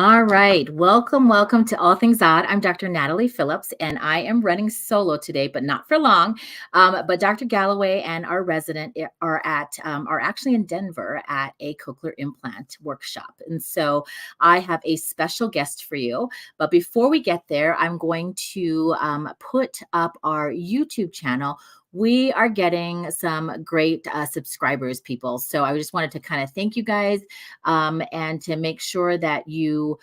All right. Welcome to All Things Odd. I'm Dr. Natalie Phillips, and I am running solo today, but not for long. But Dr. Galloway and our resident are actually in Denver at a cochlear implant workshop, and so I have a special guest for you. But before we get there, I'm going to put up our YouTube channel. We are getting some great subscribers, people. So I just wanted to kind of thank you guys and to make sure that you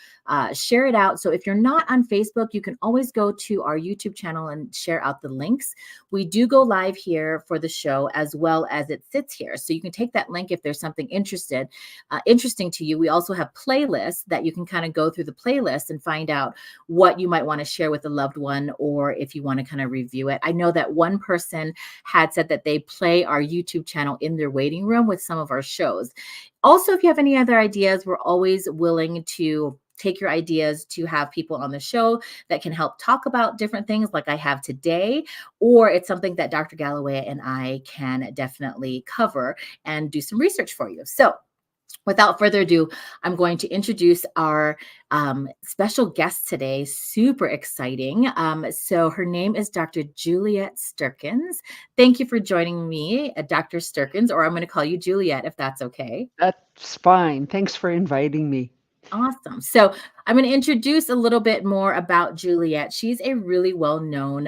share it out. So if you're not on Facebook, you can always go to our YouTube channel and share out the links. We do go live here for the show as well as it sits here. So you can take that link if there's something interesting to you. We also have playlists that you can kind of go through the playlist and find out what you might want to share with a loved one, or if you want to kind of review it. I know that one person had said that they play our YouTube channel in their waiting room with some of our shows. Also, if you have any other ideas, we're always willing to take your ideas to have people on the show that can help talk about different things like I have today, or it's something that Dr. Galloway and I can definitely cover and do some research for you. So without further ado, I'm going to introduce our special guest today. Super exciting. So her name is Dr. Juliette Sterkens. Thank you for joining me, Dr. Sterkens, or I'm going to call you Juliette if that's okay. That's fine. Thanks for inviting me. Awesome. So I'm going to introduce a little bit more about Juliette. She's a really well-known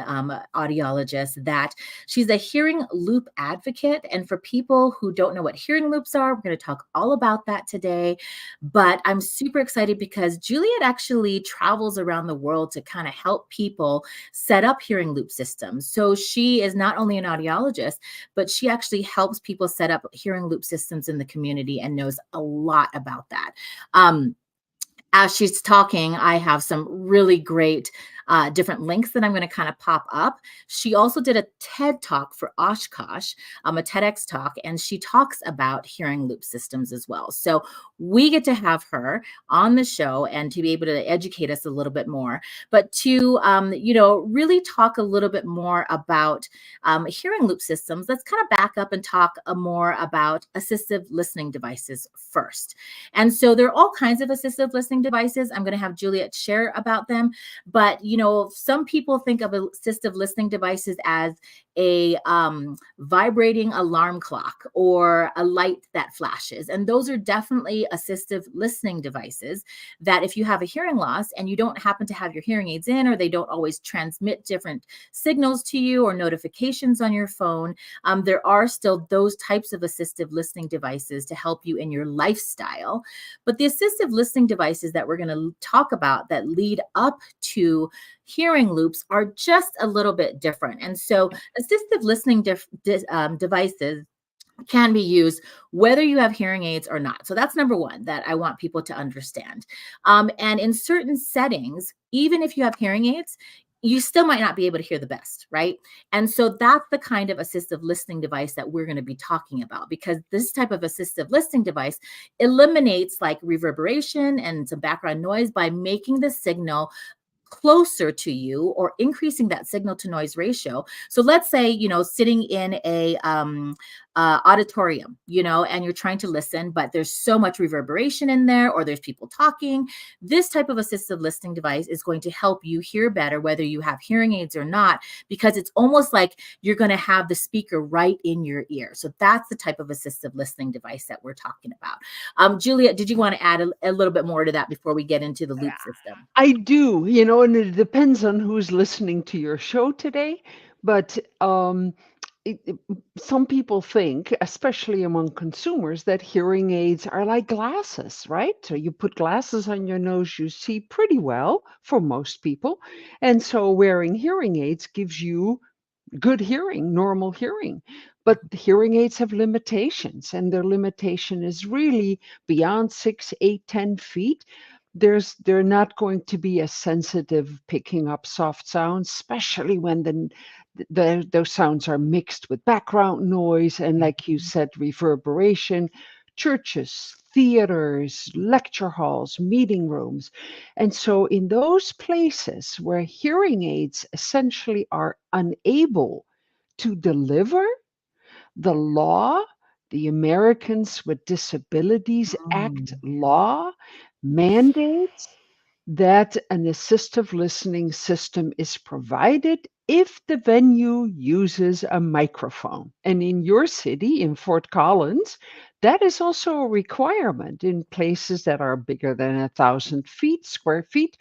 audiologist. That she's a hearing loop advocate. And for people who don't know what hearing loops are, we're going to talk all about that today. But I'm super excited because Juliette actually travels around the world to kind of help people set up hearing loop systems. So she is not only an audiologist, but she actually helps people set up hearing loop systems in the community and knows a lot about that. As she's talking, I have some really great different links that I'm going to kind of pop up. She also did a TED talk for Oshkosh, a TEDx talk, and she talks about hearing loop systems as well. So we get to have her on the show and to be able to educate us a little bit more, but to really talk a little bit more about hearing loop systems. Let's kind of back up and talk more about assistive listening devices first. And so there are all kinds of assistive listening devices. I'm going to have Juliette share about them. But, some people think of assistive listening devices as a vibrating alarm clock or a light that flashes. And those are definitely assistive listening devices that if you have a hearing loss and you don't happen to have your hearing aids in, or they don't always transmit different signals to you or notifications on your phone, there are still those types of assistive listening devices to help you in your lifestyle. But the assistive listening devices that we're going to talk about that lead up to hearing loops are just a little bit different. And so assistive listening devices can be used whether you have hearing aids or not. So that's number one that I want people to understand. And in certain settings, even if you have hearing aids, you still might not be able to hear the best, right? And so that's the kind of assistive listening device that we're going to be talking about, because this type of assistive listening device eliminates like reverberation and some background noise by making the signal closer to you or increasing that signal to noise ratio. So let's say, sitting in a auditorium, and you're trying to listen, but there's so much reverberation in there, or there's people talking. This type of assistive listening device is going to help you hear better, whether you have hearing aids or not, because it's almost like you're going to have the speaker right in your ear. So that's the type of assistive listening device that we're talking about. Juliette, did you want to add a little bit more to that before we get into the loop system? I do, and it depends on who's listening to your show today. But some people think, especially among consumers, that hearing aids are like glasses, right? So you put glasses on your nose, you see pretty well for most people. And so wearing hearing aids gives you good hearing, normal hearing. But the hearing aids have limitations, and their limitation is really beyond 6, 8, 10 feet. They're not going to be as sensitive picking up soft sounds, especially when those sounds are mixed with background noise and, like you said, reverberation. Churches, theaters, lecture halls, meeting rooms. And so in those places where hearing aids essentially are unable to deliver, the law, the Americans with Disabilities Act Mm. law, mandates that an assistive listening system is provided if the venue uses a microphone. And in your city, in Fort Collins, that is also a requirement in places that are bigger than 1,000 square feet.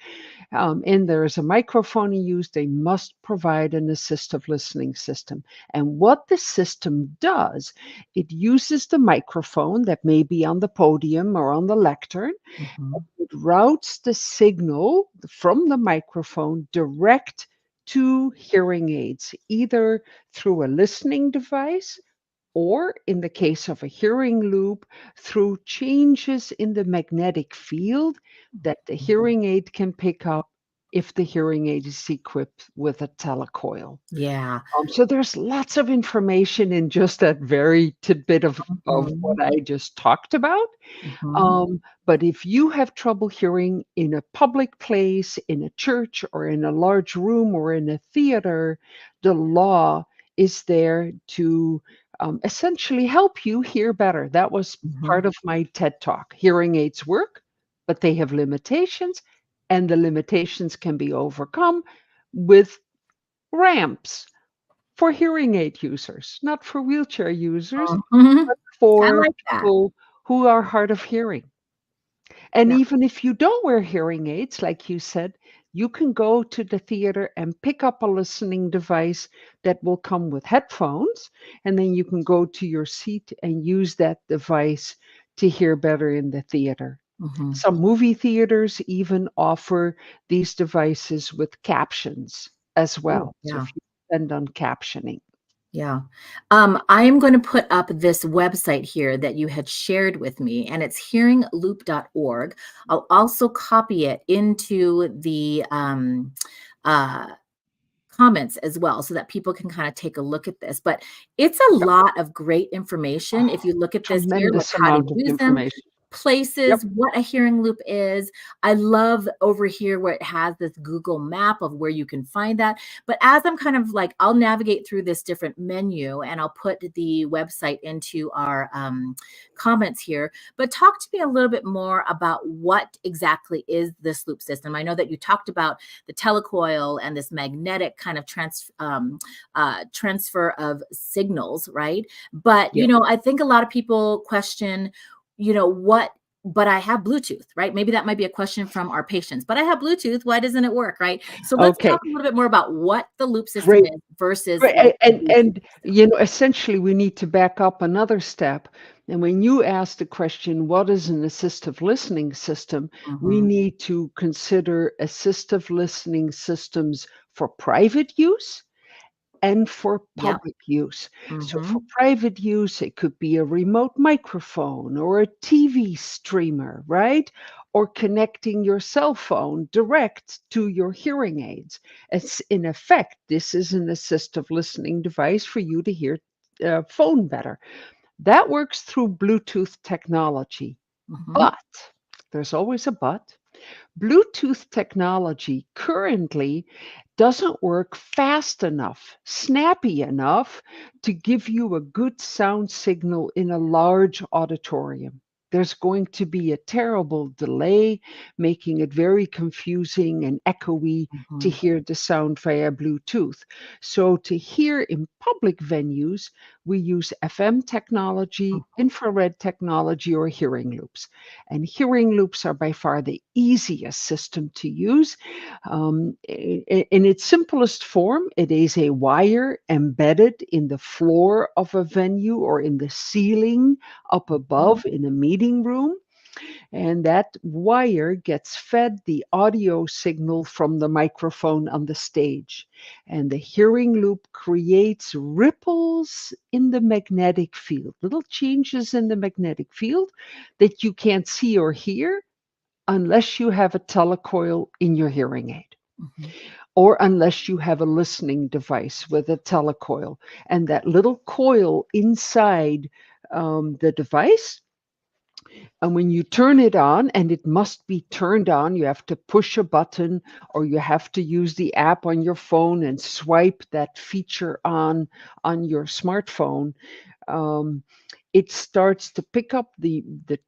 And there is a microphone used, they must provide an assistive listening system. And what the system does, it uses the microphone that may be on the podium or on the lectern. Mhm. It routes the signal from the microphone direct to hearing aids, either through a listening device or, in the case of a hearing loop, through changes in the magnetic field that the Mhm. hearing aid can pick up if the hearing aid is equipped with a telecoil. Yeah. So there's lots of information in just that very tidbit of what Mhm. I just talked about. Mhm. But if you have trouble hearing in a public place, in a church, or in a large room, or in a theater, the law is there to essentially help you hear better. That was Mhm. part of my TED Talk. Hearing aids work, but they have limitations, and the limitations can be overcome with ramps for hearing aid users, not for wheelchair users, Mhm. I for like that. people who are hard of hearing. And Yeah. even if you don't wear hearing aids, like you said, you can go to the theater and pick up a listening device that will come with headphones, and then you can go to your seat and use that device to hear better in the theater. Mhm. Some movie theaters even offer these devices with captions as Oh, well. So yeah. if you depend on captioning. Yeah. I am going to put up this website here that you had shared with me, and it's hearingloop.org. I'll also copy it into the uh, comments as well so that people can kind of take a look at this. But it's a Yep. lot of great information if Oh, you look at this here, like tremendous how to amount of use them, information. Yep. places, what a hearing loop is. I love over here where it has this Google map of where you can find that. But as I'm kind of like, I'll navigate through this different menu and I'll put the website into our comments here. But talk to me a little bit more about what exactly is this loop system. I know that you talked about the telecoil and this magnetic kind of transfer of signals, right? But, Yep. I think a lot of people question, what but I have Bluetooth, right? Maybe that might be a question from our patients. But I have Bluetooth. Why doesn't it work, right? So let's Okay. talk a little bit more about what the loop system Great. is versus Great. like the Bluetooth. Essentially, we need to back up another step. And when you ask the question, what is an assistive listening system? We Mhm. need to consider assistive listening systems for private use and for Yep. public use. So for Mhm. private use, it could be a remote microphone or a TV streamer, right? Or connecting your cell phone direct to your hearing aids. It's in effect, this is an assistive listening device for you to hear phone better. That works through Bluetooth technology. Mhm. But there's always a but. Bluetooth technology currently doesn't work fast enough, snappy enough to give you a good sound signal in a large auditorium. There's going to be a terrible delay, making it very confusing and echoey to Mhm. hear the sound via Bluetooth. So, to hear in public venues, we use FM technology, infrared technology, or hearing loops. And hearing loops are by far the easiest system to use. In its simplest form, it is a wire embedded in the floor of a venue or in the ceiling up Mhm. above in a meeting room. And that wire gets fed the audio signal from the microphone on the stage. And the hearing loop creates ripples in the magnetic field, little changes in the magnetic field that you can't see or hear unless you have a telecoil in your hearing aid Mhm. or unless you have a listening device with a telecoil. And that little coil inside the device, and when you turn it on, and it must be turned on, you have to push a button or you have to use the app on your phone and swipe that feature on your smartphone. Um, it starts to pick up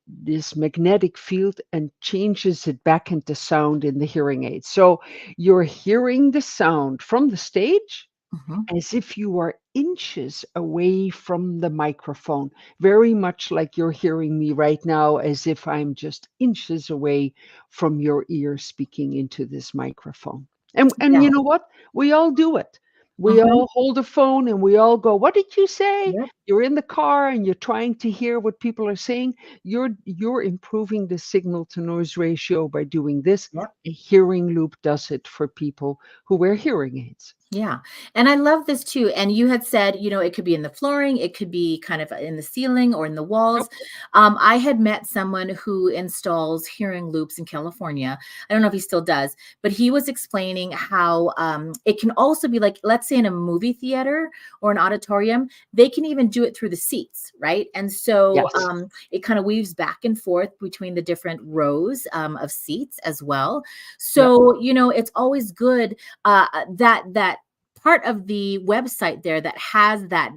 this magnetic field and changes it back into sound in the hearing aid. So you're hearing the sound from the stage Mhm. as if you are inches away from the microphone, very much like you're hearing me right now, as if I'm just inches away from your ear speaking into this microphone. And Yeah. you know what? We all do it. We Mhm. all hold a phone and we all go, "What did you say?" Yep. You're in the car and you're trying to hear what people are saying. You're improving the signal to noise ratio by doing this. Yep. A hearing loop does it for people who wear hearing aids. Yeah. And I love this too. And you had said, it could be in the flooring, it could be kind of in the ceiling or in the Yep. walls. I had met someone who installs hearing loops in California. I don't know if he still does, but he was explaining how it can also be like, let's say in a movie theater or an auditorium, they can even do it through the seats, right? And so Yes. it kind of weaves back and forth between the different rows of seats as well. Yep. So, it's always good that part of the website there that has that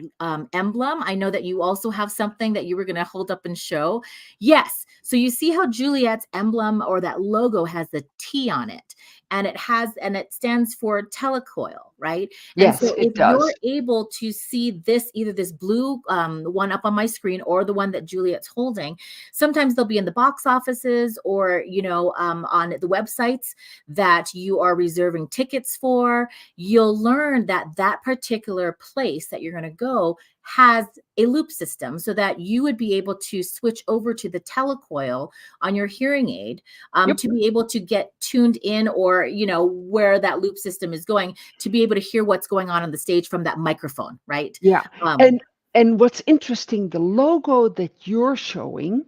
emblem. I know that you also have something that you were going to hold up and show. Yes. So you see how Juliet's emblem or that logo has the T on it, and it stands for telecoil, right? And Yes, so it if you're does. able to see this, either this blue one up on my screen or the one that Juliet's holding, sometimes they'll be in the box offices or, on the websites that you are reserving tickets for. You'll learn that that particular place that you're going to go has a loop system so that you would be able to switch over to the telecoil on your hearing aid Yep. to be able to get tuned in, or where that loop system is going, to be able to hear what's going on the stage from that microphone, right? Yeah. um And what's interesting, the logo that you're showing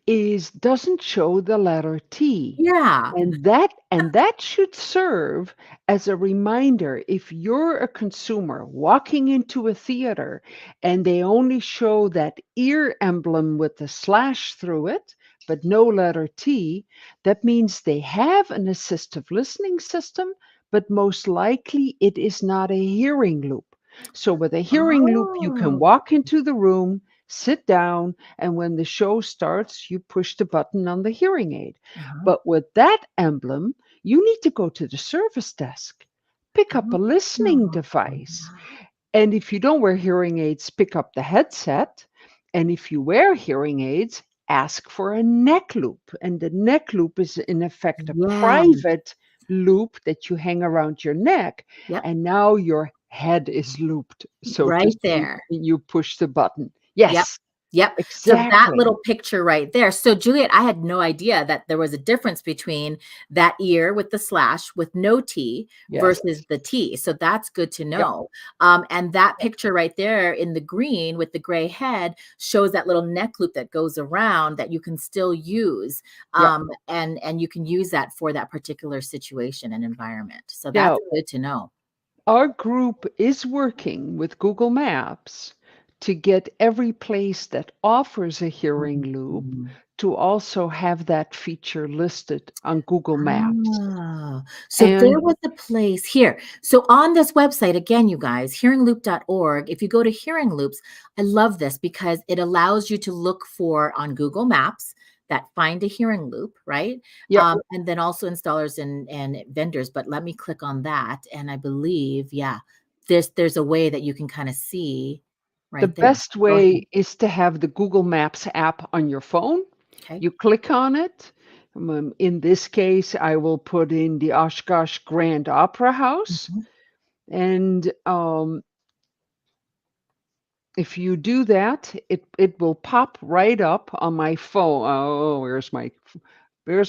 is doesn't show the letter T. yeah. And that should serve as a reminder if you're a consumer walking into a theater and they only show that ear emblem with the slash through it, but no letter T, that means they have an assistive listening system, but most likely it is not a hearing loop. So with a hearing loop, you can Oh. walk into the room, sit down, and when the show starts, you push the button on the hearing aid. Uh-huh. But with that emblem, you need to go to the service desk, pick up a listening Oh. device. And if you don't wear hearing aids, pick up the headset. And if you wear hearing aids, ask for a neck loop. And the neck loop is, in effect, a Yeah. private loop that you hang around your neck. Yep. And now your head is looped, so to Right speak, there. and you push the button. Yep. Yes, Yep. So that exactly. little picture right there. So Juliet, I had no idea that there was a difference between that ear with the slash with no T Yes. versus the T. So that's good to Yep. know. And that picture right there in the green with the gray head shows that little neck loop that goes around that you can still use. Yep. And you can use that for that particular situation and environment. So that's Now, good to know. our group is working with Google Maps to get every place that offers a hearing loop Mhm. to also have that feature listed on Google Maps. Oh, so And there was a place here. So on this website, again, you guys, hearingloop.org, if you go to hearing loops, I love this because it allows you to look for on Google Maps that find a hearing loop, right? yep, And then also installers and vendors. But let me click on that. And I believe, yeah, there's a way that you can kind of see the right there. best Go ahead. way is to have the Google Maps app on your phone. Okay. You click on it. In this case, I will put in the Oshkosh Grand Opera House. Mhm. And if you do that, it will pop right up on my phone. Oh, where's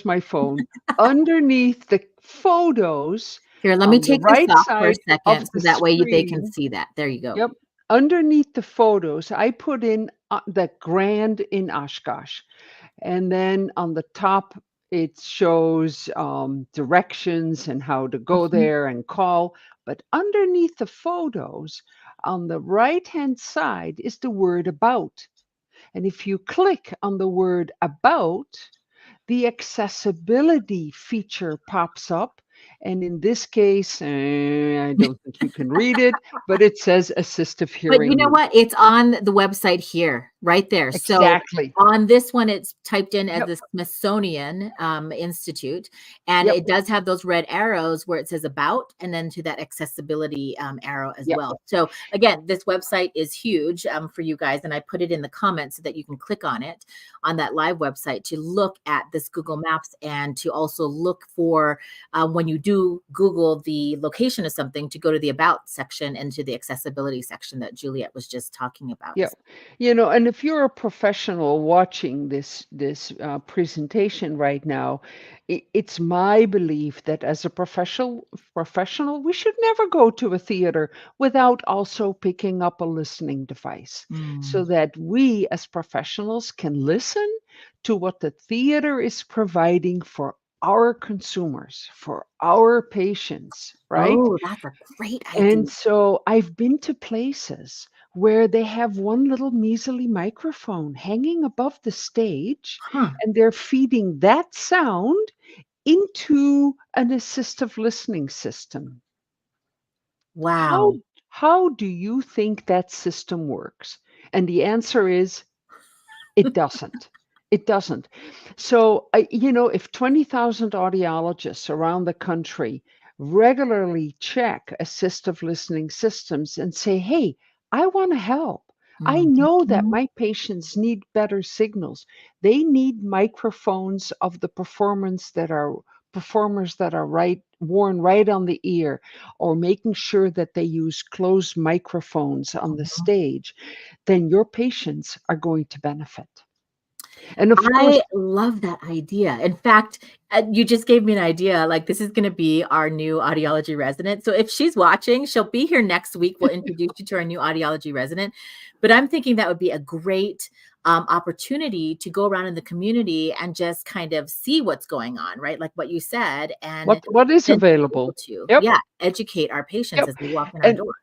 my phone? Underneath the photos Here, let me on the take this right off for a side of second so the that way they can screen. see that. There you go. Yep. Underneath the photos, I put in the Grand in Oshkosh. And then on the top, it shows directions and how to go Mhm. there and call. But underneath the photos, on the right hand side, is the word about. And if you click on the word about, the accessibility feature pops up And in this case, I don't think you can read it, but it says assistive But you hearing know loop. what? It's on the website here, right there. So Exactly. on this one, it's typed in as Yep. the Smithsonian Institute, and Yep. it does have those red arrows where it says about, and then to that accessibility arrow as Yep. well. So again, this website is huge for you guys, and I put it in the comments so that you can click on it on that live website to look at this Google Maps and to also look for when you do Google the location of something to go to the about section and to the accessibility section that Juliette was just talking about. Yep. And if you're a professional watching this presentation right now, it's my belief that as a professional, we should never go to a theater without also picking up a listening device, so Mm. that we as professionals can listen to what the theater is providing for our consumers, for our patients, right? Oh, that's a great And idea. so I've been to places where they have one little measly microphone hanging above the stage, Huh. and they're feeding that sound into an assistive listening system. How Wow. how do you think that system works? And the answer is it doesn't. It doesn't. So, if 20,000 audiologists around the country regularly check assistive listening systems and say, hey, I want to help. I know that Mhm. my patients need better signals. They need microphones of the performers that are right worn right on the ear, or making sure that they use closed microphones on the Mhm. stage, then your patients are going to benefit. And of course, I love that idea. In fact, you just gave me an idea. Like, this is going to be our new audiology resident. So if she's watching, she'll be here next week. We'll introduce you to our new audiology resident. But I'm thinking that would be a great opportunity to go around in the community and just kind of see what's going on, right? Like what you said, and what is then be able available. to, Yep, yeah, educate our patients yep. as they walk in our And door.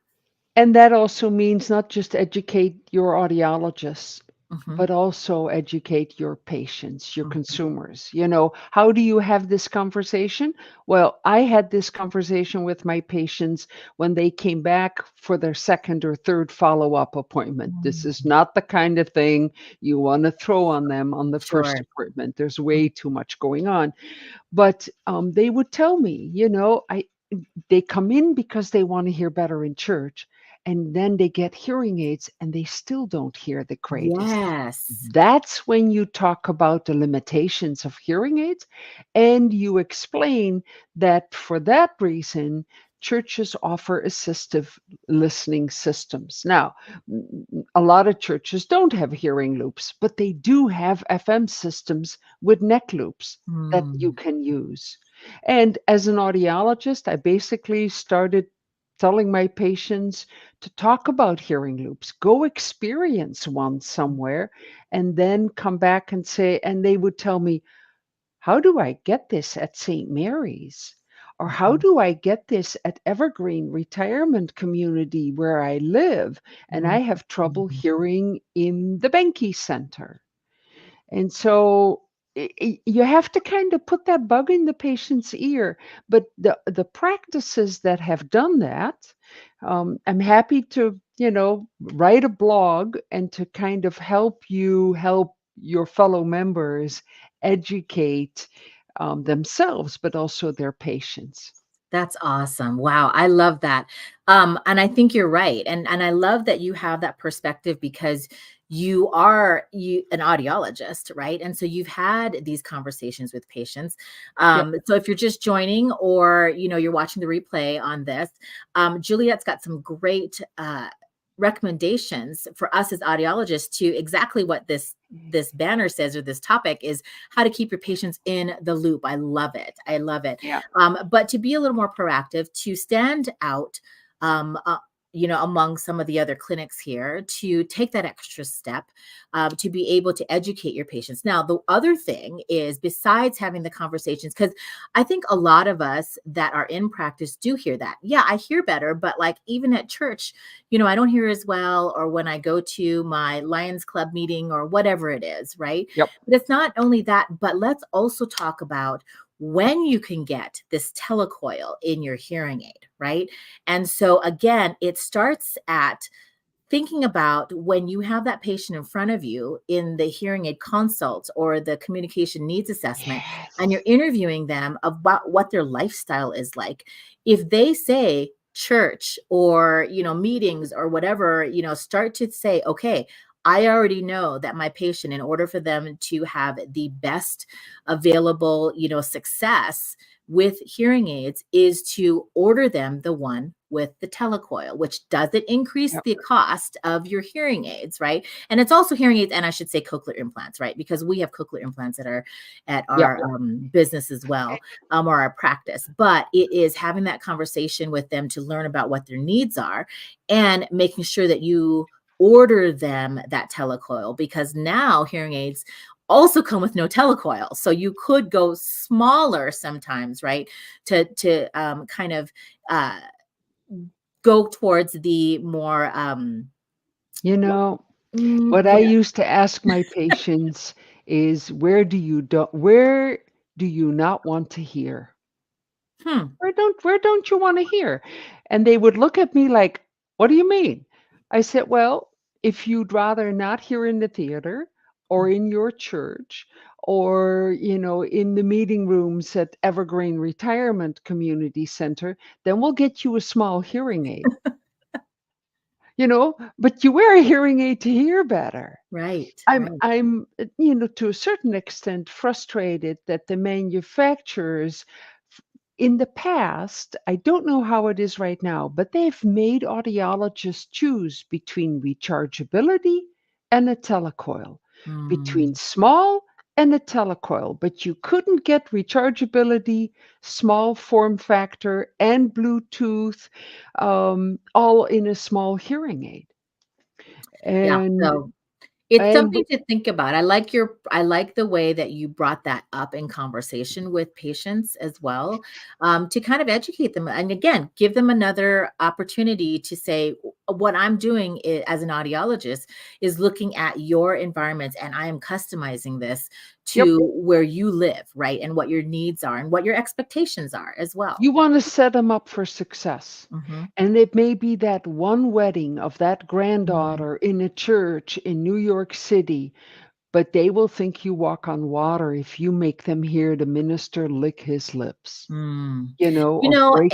And that also means not just educate your audiologists, Hmm. but also educate your patients, your Hmm. consumers. How do you have this conversation? Well, I had this conversation with my patients when they came back for their second or third follow-up appointment. This is Mm. not the kind of thing you want to throw on them on the first Sure. appointment. There's way too much going on. But they would tell me, they come in because they want to hear better in church, and then they get hearing aids and they still don't hear the greatest. Yes. That's when you talk about the limitations of hearing aids, and you explain that for that reason, churches offer assistive listening systems. Now, a lot of churches don't have hearing loops, but they do have FM systems with neck loops that you Mm. can use. And as an audiologist, I basically started telling my patients to talk about hearing loops, go experience one somewhere, and then come back and say, and they would tell me, how do I get this at St. Mary's? Or how Mhm. do I get this at Evergreen Retirement Community where I live? And I have trouble Mhm. hearing in the Benke Center. And so you have to kind of put that bug in the patient's ear. But the practices that have done that, I'm happy to, write a blog and to kind of help your fellow members educate themselves, but also their patients. That's awesome. Wow, I love that. And I think you're right. And I love that you have that perspective because you an audiologist, right? And so you've had these conversations with patients. Yep. So if you're just joining or you're watching the replay on this, Juliette's got some great recommendations for us as audiologists to exactly what this banner says, or this topic is how to keep your patients in the loop. I love it. I love it. Yeah. But to be a little more proactive, to stand out, um, uh, among some of the other clinics here, to take that extra step, to be able to educate your patients. Now, the other thing is, besides having the conversations, because I think a lot of us that are in practice do hear that. Yeah, I hear better, but like even at church, I don't hear as well, or when I go to my Lions Club meeting or whatever it is, right? Yep. But it's not only that, but let's also talk about when you can get this telecoil in your hearing aid, right? And so again, it starts at thinking about when you have that patient in front of you in the hearing aid consult or the communication needs assessment, and you're Yes. interviewing them about what their lifestyle is like. If they say church or, meetings or whatever, start to say, okay, I already know that my patient, in order for them to have the best available, success with hearing aids, is to order them the one with the telecoil, which doesn't increase Yep. the cost of your hearing aids, right? And it's also hearing aids, and I should say cochlear implants, right? Because we have cochlear implants at Yep. our business as well, or our practice. But it is having that conversation with them to learn about what their needs are, and making sure that you order them that telecoil, because now hearing aids also come with no telecoil. So you could go smaller sometimes, right? To kind of uh, go towards the more You what know, what I yeah. used to ask my patients is, where do you not want to hear? Hmm. Where don't you wanna hear? And they would look at me like, "What do you mean?" I said, "Well, if you'd rather not hear in the theater or in your church or, in the meeting rooms at Evergreen Retirement Community Center, then we'll get you a small hearing aid." But you wear a hearing aid to hear better. Right, I'm right. I'm, to a certain extent frustrated that the manufacturers in the past, I don't know how it is right now, but they've made audiologists choose between rechargeability and a telecoil, between Mm. small and a telecoil, but you couldn't get rechargeability, small form factor, and Bluetooth, all in a small hearing aid. Yeah, And so it's and something to think about. I like the way that you brought that up in conversation with patients as well, to kind of educate them, and again, give them another opportunity to say, what I'm doing as an audiologist is looking at your environments, and I am customizing this Yep. to where you live, right? And what your needs are and what your expectations are as well. You wanna set them up for success. Mhm. And it may be that one wedding of that Mm. granddaughter in a church in New York City, but they will think you walk on water if you make them hear the minister lick his lips, Mm. or break.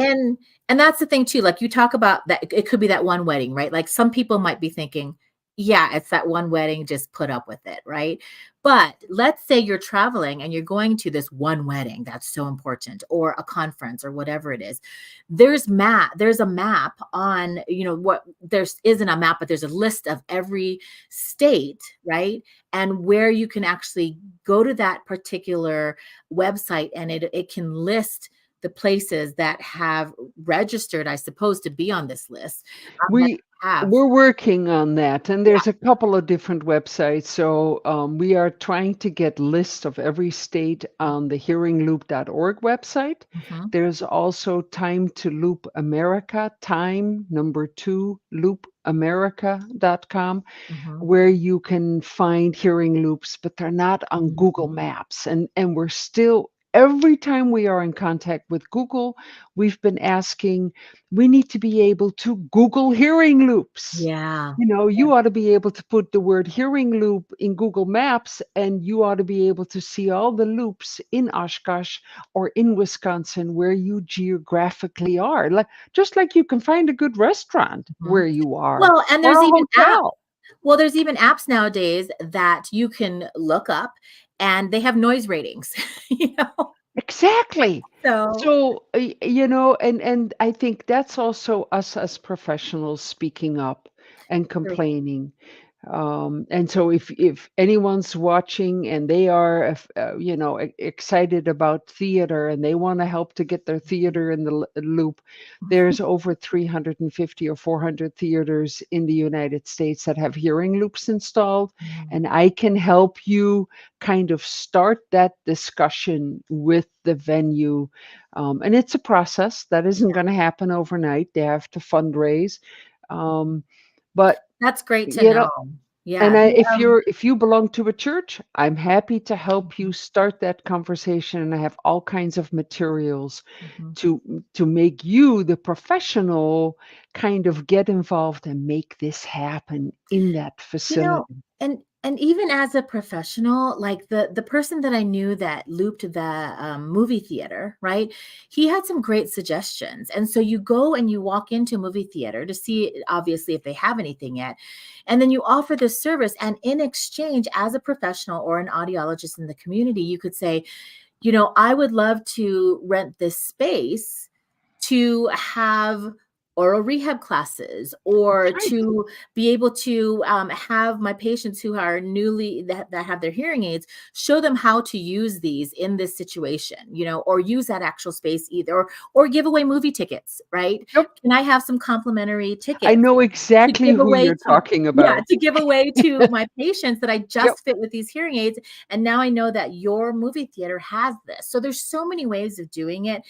And that's the thing too, like you talk about that it could be that one wedding, right? Like some people might be thinking, yeah, it's that one wedding, just put up with it, right? But let's say you're traveling and you're going to this one wedding that's so important, or a conference, or whatever it is. There's a map on, what there's isn't a map, but there's a list of every state, right? And where you can actually go to that particular website, and it can list the places that have registered, I suppose, to be on this list, that We have. we're working on that, and Yeah. there's a couple of different websites. So we are trying to get lists of every state on the hearingloop.org website. Mhm, There's also Time to Loop America, time number two loopamerica.com, mhm, where you can find hearing loops, but they're not on mhm. Google Maps. And we're still, every time we are in contact with Google, we've been asking, we need to be able to Google hearing loops. Yeah. You ought to be able to put the word hearing loop in Google Maps, and you ought to be able to see all the loops in Oshkosh or in Wisconsin where you geographically are. Just like you can find a good restaurant Mhm. where you are Well, and or there's a even apps. hotel. Well, there's even apps nowadays that you can look up, and they have noise ratings, you know? Exactly. So So, and I think that's also us as professionals speaking up and true. complaining. And so if anyone's watching and they are, excited about theater and they want to help to get their theater in the loop, there's over 350 or 400 theaters in the United States that have hearing loops installed, Mm, and I can help you kind of start that discussion with the venue. And it's a process that isn't going to happen overnight. They have to fundraise. Um, but that's great to you know know. Yeah. And The, if you belong to a church, I'm happy to help you mhm, start that conversation, and I have all kinds of materials mhm. to make you the professional kind of get involved and make this happen in that You know, facility. and even as a professional, like the person that I knew that looped the movie theater, right? He had some great suggestions. And so you go and you walk into a movie theater to see, obviously, if they have anything yet, and then you offer this service. And in exchange, as a professional or an audiologist in the community, you could say, I would love to rent this space to have oral rehab classes or Right. to be able to have my patients who are that have their hearing aids, show them how to use these in this situation, or use that actual space either, or give away movie tickets, right? Yep. Can I have some complimentary I tickets know to exactly give who away you're to talking yeah, about. to give away to my patients that I Yep. just fit with these hearing aids. And now I know that your movie theater has this. So there's so many ways of doing it,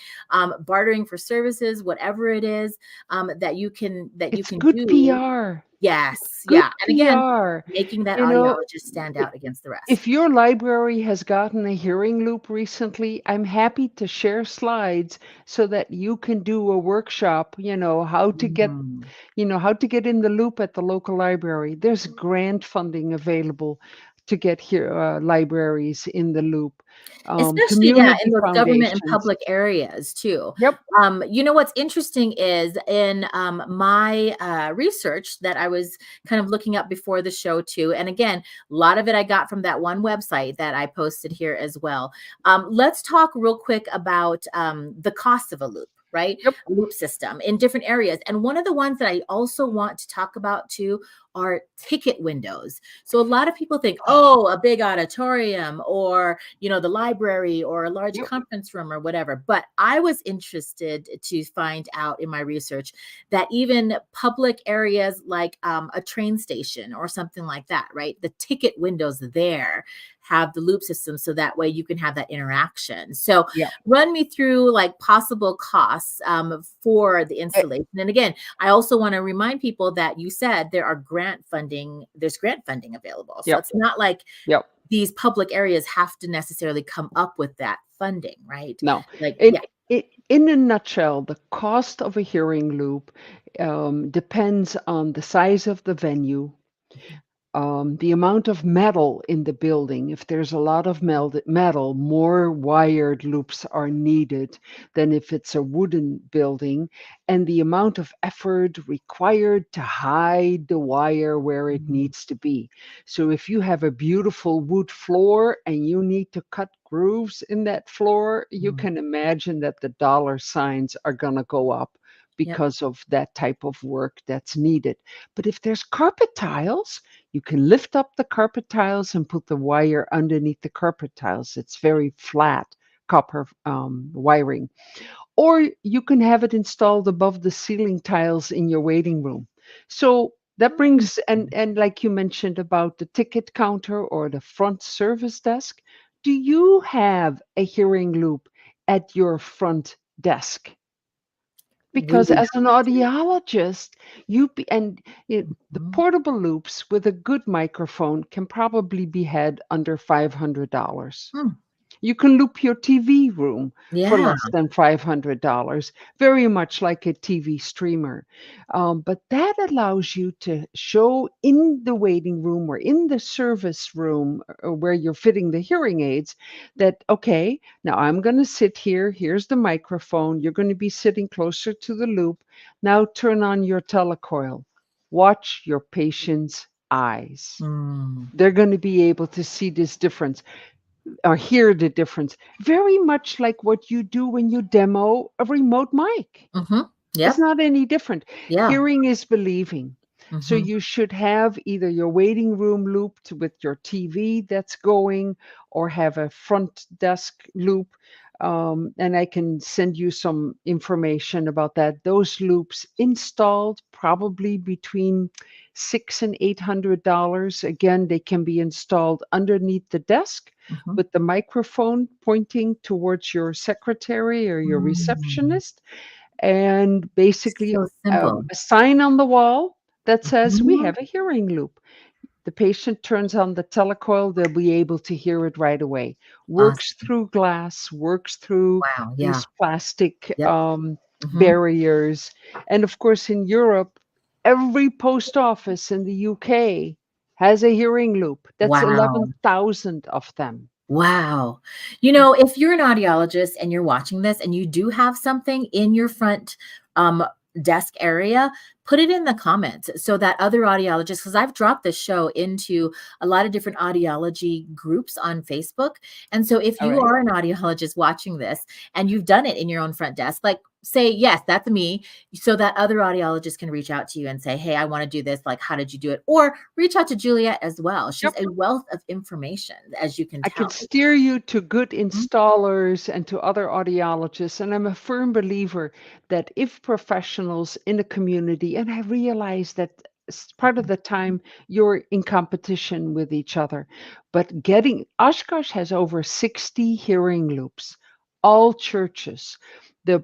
bartering for services, whatever it is, that you It's can good do. PR. Yes, Good yeah. And again, PR. making that You know, audiologist stand out against the rest. if your library has gotten a hearing loop recently, I'm happy to share slides so that you can do a workshop, Mhm. how to get in the loop at the local library. There's grant funding available to get here libraries in the loop. Especially, yeah, in Community those government and foundations. public areas too. Yep. What's interesting is in my research that I was kind of looking up before the show too, and again, a lot of it I got from that one website that I posted here as well. Let's talk real quick about the cost of a loop, right? Yep. A loop system in different areas. And one of the ones that I also want to talk about too are ticket windows. So a lot of people think, oh, a big auditorium, or the library, or a large Yep. conference room, or whatever. But I was interested to find out in my research that even public areas like a train station or something like that, right? The ticket windows there have the loop system, so that way you can have that interaction. So Yep. run me through like possible costs for the Eh, installation. And again, I also want to remind people that you said there's grant funding available. So Yep. it's not like Yep. these public areas have to necessarily come up with that funding, right? No. Like, In yeah. in a nutshell, the cost of a hearing loop depends on the size of the venue, the amount of metal in the building. If there's a lot of metal, more wired loops are needed than if it's a wooden building, and the amount of effort required to hide the wire where it Mhm. needs to be. So if you have a beautiful wood floor and you need to cut grooves in that floor, you Mhm. can imagine that the dollar signs are going to go up Yep. because of that type of work that's needed. But if there's carpet tiles, you can lift up the carpet tiles and put the wire underneath the carpet tiles. It's very flat copper wiring. Or you can have it installed above the ceiling tiles in your waiting room. So that Mhm. brings, and like you mentioned about the ticket counter or the front service desk, do you have a hearing loop at your front desk? We Because would as an have to. audiologist, the Mhm. portable loops with a good microphone can probably be had under $500. Hmm. You can loop your TV room for Yeah. less than $500, very much like a TV streamer. But that allows you to show in the waiting room or in the service room where you're fitting the hearing aids that, okay, now I'm going to sit here. Here's the microphone. You're going to be sitting closer to the loop. Now turn on your telecoil. Watch your patient's eyes. Mm. They're going to be able to see this difference or hear the difference. Very much like what you do when you demo a remote mic. Mhm. It's Yep. not any different. Yeah. Hearing is believing. So Mhm. you should have either your waiting room looped with your TV that's going or have a front desk loop. And I can send you some information about that. Those loops installed probably between $600 and $800. Again, they can be installed underneath the desk Mhm. with the microphone pointing towards your secretary or your Mm. receptionist, and basically So simple. a sign on the wall that says we Mhm. have a hearing loop. The patient turns on the telecoil, they'll be able to hear it right away. Works Awesome. through glass, works through Wow. Yeah. these plastic Yep. Hmm. barriers. And of course, in Europe, every post office in the UK has a hearing loop. That's Wow. 11,000 of them. Wow. If you're an audiologist and you're watching this and you do have something in your front um, desk area, put it in the comments so that other audiologists, because I've dropped this show into a lot of different audiology groups on Facebook. And so if All you right. are an audiologist watching this and you've done it in your own front desk, like say, yes, that's me, so that other audiologists can reach out to you and say, hey, I want to do this. Like, how did you do it? Or reach out to Juliette as well. She's Yep. a wealth of information, as you can I can tell. steer you to good Mhm. installers and to other audiologists. And I'm a firm believer that if professionals in a community, and I realize that part of the time you're in competition with each other, but getting Oshkosh has over 60 hearing loops, all churches. The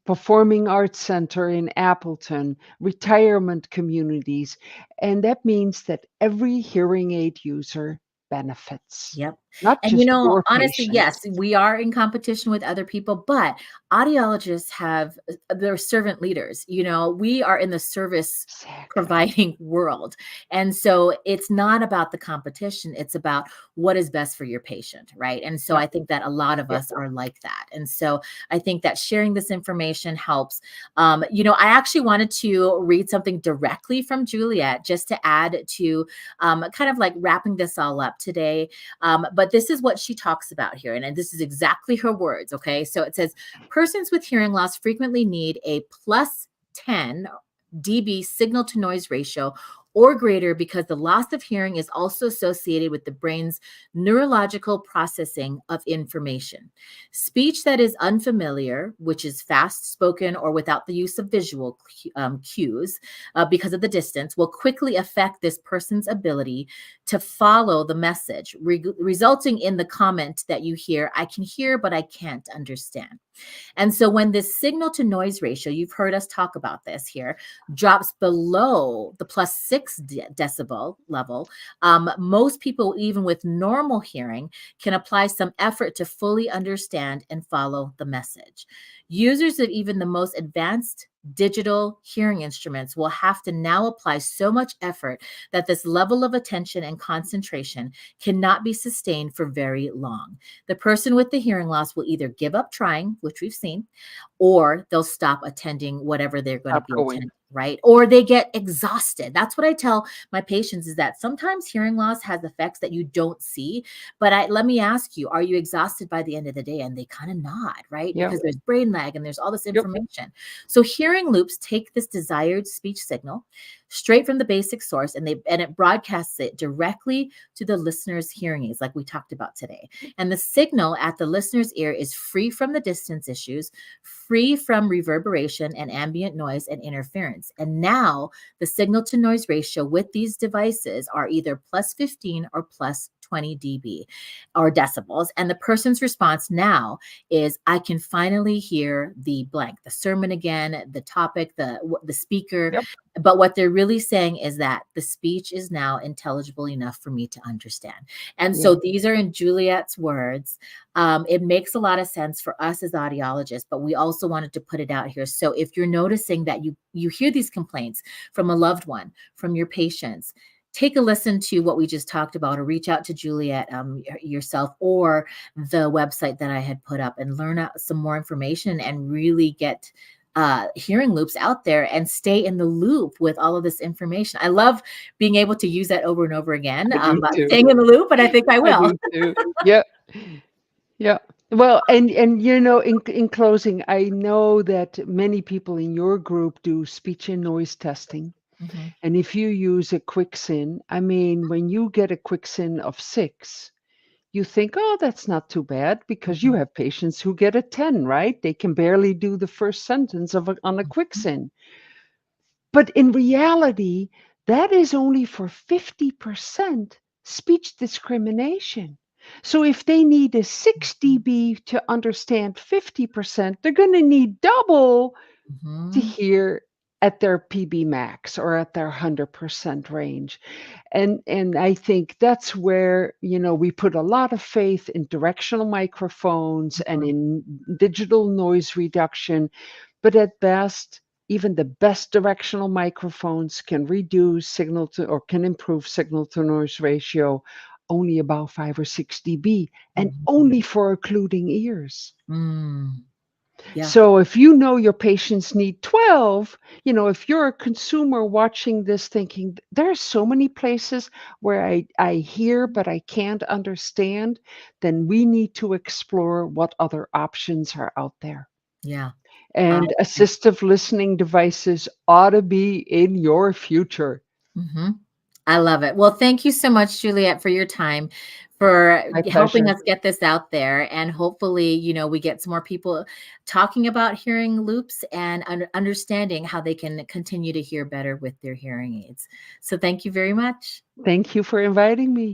Performing Arts Center in Appleton, retirement communities. And that means that every hearing aid user benefits, Yep. not And just your honestly, yes, patients. we are in competition with other people, but audiologists have they're servant leaders. We are in the service Exactly. providing world. And so it's not about the competition, it's about what is best for your patient, right? And so Yep. I think that a lot of Yep. us are like that. And so I think that sharing this information helps. I actually wanted to read something directly from Juliette just to add to kind of like wrapping this all up today. But this is what she talks about here. And this is exactly her words. Okay. So it says persons with hearing loss frequently need a plus 10 dB signal to noise ratio or greater because the loss of hearing is also associated with the brain's neurological processing of information. Speech that is unfamiliar, which is fast spoken or without the use of visual cues because of the distance, will quickly affect this person's ability to follow the message, resulting in the comment that you hear, I can hear, but I can't understand. And so when this signal to noise ratio, you've heard us talk about this here, drops below the plus 6 decibel level, most people, even with normal hearing, can apply some effort to fully understand and follow the message. Users of even the most advanced digital hearing instruments will have to now apply so much effort that this level of attention and concentration cannot be sustained for very long. The person with the hearing loss will either give up trying, which we've seen, or they'll stop attending whatever they're going to Stop be going. attending, right? Or they get exhausted. That's what I tell my patients is that sometimes hearing loss has effects that you don't see. But let me ask you, are you exhausted by the end of the day? And they kind of nod, right? Yep. Because there's brain lag and there's all this Yep. information. So hearing loops take this desired speech signal straight from the basic source and it broadcasts it directly to the listener's hearing aids, like we talked about today. And the signal at the listener's ear is free from the distance issues, free from reverberation and ambient noise and interference. And now the signal to noise ratio with these devices are either plus 15 or plus 20 dB or decibels. And the person's response now is, I can finally hear the blank, the sermon again, the topic, the speaker. Yep. But what they're really saying is that the speech is now intelligible enough for me to understand. And Yeah. so these are in Juliette's words. It makes a lot of sense for us as audiologists, but we also wanted to put it out here. So if you're noticing that you hear these complaints from a loved one, from your patients, take a listen to what we just talked about, or reach out to Juliette yourself, or the website that I had put up, and learn out some more information and really get hearing loops out there and stay in the loop with all of this information. I love being able to use that over and over again, I do about too. staying in the loop, and I think I I will. do too. Yep. Yeah. Well, and in closing, I know that many people in your group do speech and noise testing. Mhm, And if you use a quick sin, I mean, when you get a quick sin of 6, you think, oh, that's not too bad because you mhm, have patients who get a 10, right? They can barely do the first sentence on a quick mhm, sin. But in reality, that is only for 50% speech discrimination. So if they need a 6 dB to understand 50%, they're going to need double to mhm. hear at their PB max or at their 100% range. And I think that's where, we put a lot of faith in directional microphones and Mhm. in digital noise reduction, but at best, even the best directional microphones can reduce signal to or can improve signal to noise ratio only about 5 or 6 dB and Mhm. only for occluding ears. Mm. Yeah. So if you know your patients need 12, if you're a consumer watching this thinking, there are so many places where I hear but I can't understand, then we need to explore what other options are out there. Yeah. I And assistive listening devices ought to be in your future. Mhm. I love it. Well, thank you so much, Juliette, for your time, for My helping pleasure. us get this out there. And hopefully, we get some more people talking about hearing loops and understanding how they can continue to hear better with their hearing aids. So thank you very much. Thank you for inviting me.